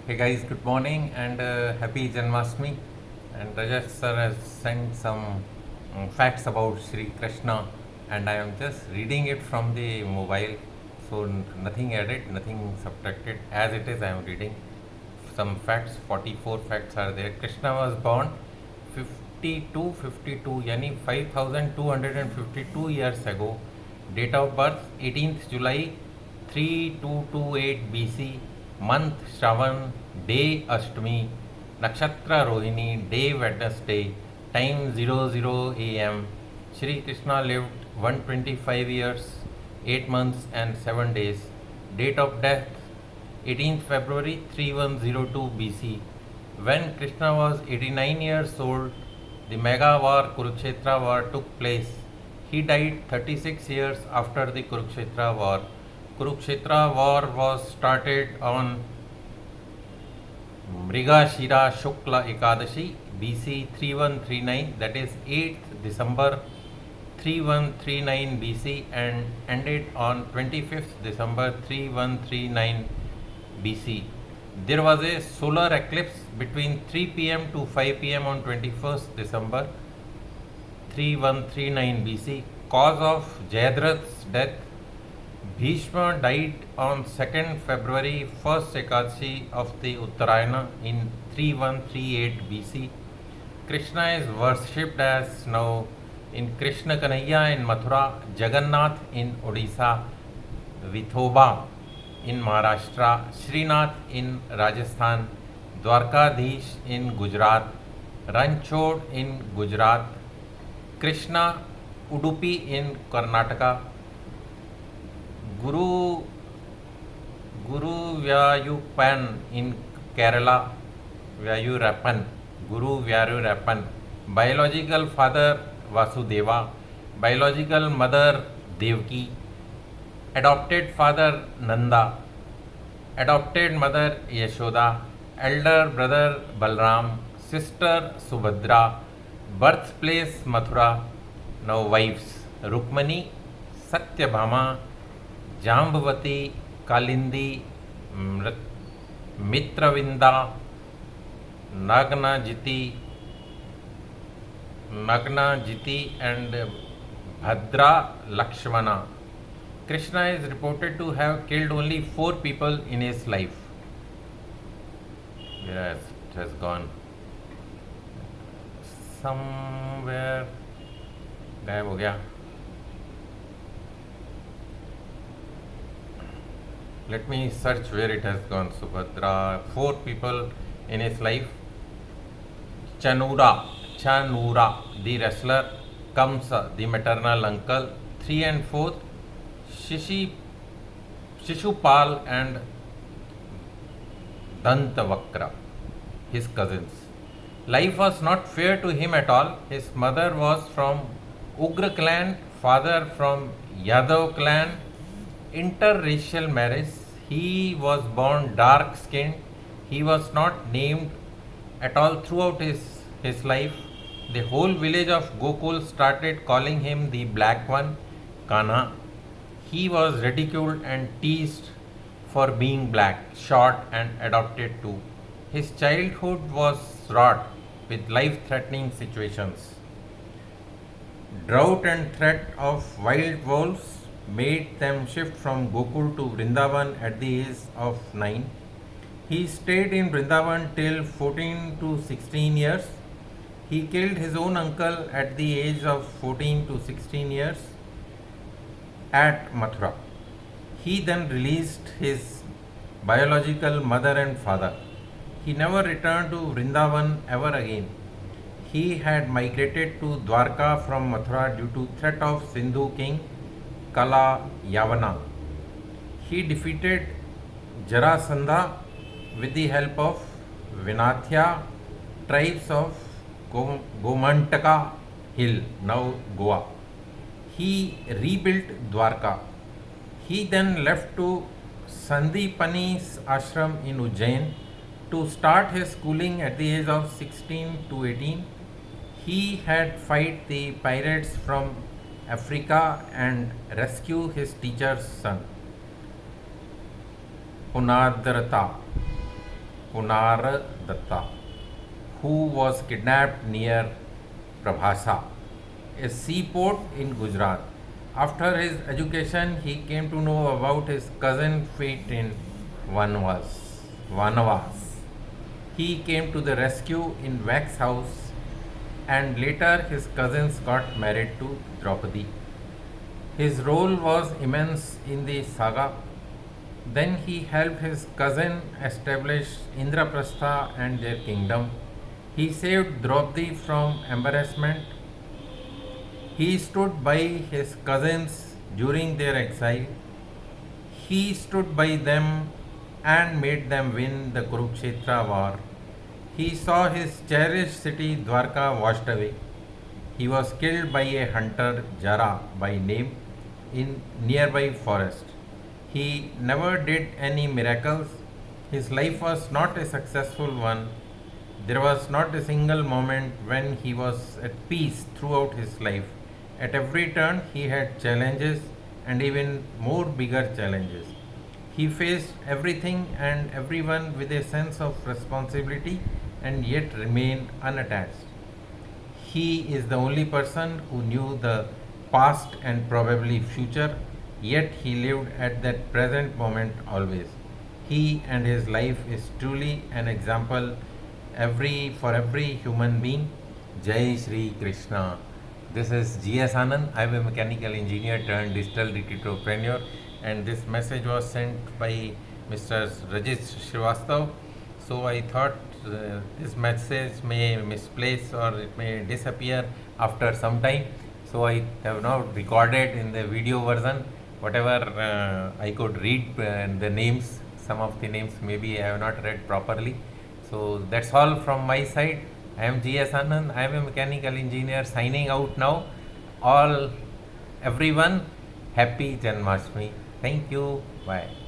Hey guys, good morning and happy Janmashtami. And Rajesh sir has sent some facts about Sri Krishna, and I am just reading it from the mobile. So nothing added, nothing subtracted. As it is, I am reading some facts. 44 facts are there. Krishna was born 5252, yani 5252 years ago. Date of birth 18th July 3228 BC. Month Shravan, day Ashtami, Nakshatra Rohini, day Wednesday, time 00 am. Shri Krishna lived 125 years, 8 months and 7 days. Date of death 18th February 3102 BC. When Krishna was 89 years old, the mega war Kurukshetra war took place. He died 36 years after the Kurukshetra war. Kurukshetra war was started on Mrigashira Shukla Ekadashi BC 3139, that is 8th December 3139 BC, and ended on 25th December 3139 BC. There was a solar eclipse between 3 pm to 5 pm on 21st December 3139 BC. Cause of Jayadratha's death: Bhishma died on 2nd February 1st Ekadashi of the Uttarayana in 3138 BC. Krishna is worshipped as now in Krishna Kanhaiya in Mathura, Jagannath in Odisha, Vithoba in Maharashtra, Srinath in Rajasthan, Dwarkadhish in Gujarat, Ranchod in Gujarat, Krishna Udupi in Karnataka, Guru Vyayuppan in Kerala, Vyayurappan, Guru Vyayurappan. Biological father Vasudeva, biological mother Devki, adopted father Nanda, adopted mother Yashoda, elder brother Balram, sister Subhadra, birthplace Mathura. Now wives: Rukmani, Satyabhama, Jambavati, Kalindi, Mitravinda, Nagnajiti, and Bhadra Lakshmana. Krishna is reported to have killed only 4 people in his life. Yes, it has gone somewhere. गायब हो गया. Let me search where it has gone. Subhadra, 4 people in his life. Chanura, the wrestler. Kamsa, the maternal uncle. 3 and 4th, Shishupal and Dantavakra, his cousins. Life was not fair to him at all. His mother was from Ugra clan, father from Yadav clan. Interracial marriage. He was born dark skinned. He was not named at all throughout his life. The whole village of Gokul started calling him the Black One, Kanha. He was ridiculed and teased for being black, short, and adopted too. His childhood was wrought with life threatening situations. Drought and threat of wild wolves made them shift from Gokul to Vrindavan at the age of 9. He stayed in Vrindavan till 14 to 16 years. He killed his own uncle at the age of 14 to 16 years at Mathura. He then released his biological mother and father. He never returned to Vrindavan ever again. He had migrated to Dwarka from Mathura due to threat of Sindhu king Kala Yavana. He defeated Jarasandha with the help of Vinathya tribes of Gomantaka hill, now Goa. He rebuilt Dwarka. He then left to Sandipani's ashram in Ujjain to start his schooling at the age of 16 to 18. He had fight the pirates from Africa and rescue his teacher's son. Punadrata. Punardatta, who was kidnapped near Prabhasa, a seaport in Gujarat. After his education, he came to know about his cousin's fate in Vanavas. He came to the rescue in Wax House, and later his cousins got married to Draupadi. His role was immense in the saga. Then he helped his cousin establish Indraprastha and their kingdom. He saved Draupadi from embarrassment. He stood by his cousins during their exile. He stood by them and made them win the Kurukshetra war. He saw his cherished city Dwarka washed away. He was killed by a hunter, Jara by name, in nearby forest. He never did any miracles. His life was not a successful one. There was not a single moment when he was at peace throughout his life. At every turn, he had challenges and even more bigger challenges. He faced everything and everyone with a sense of responsibility and yet remained unattached. He is the only person who knew the past and probably future, yet he lived at that present moment always. He and his life is truly an example for every human being. Jai Shri Krishna. This is G.S. Anand. I am a mechanical engineer turned digital entrepreneur, and this message was sent by Mr. Rajit Srivastav. So I thought this message may misplace or it may disappear after some time. So I have now recorded in the video version whatever I could read the names. Some of the names maybe I have not read properly. So that's all from my side. I am G.S. Anand. I am a mechanical engineer signing out now. All everyone, happy Janmashtami. Thank you. Bye.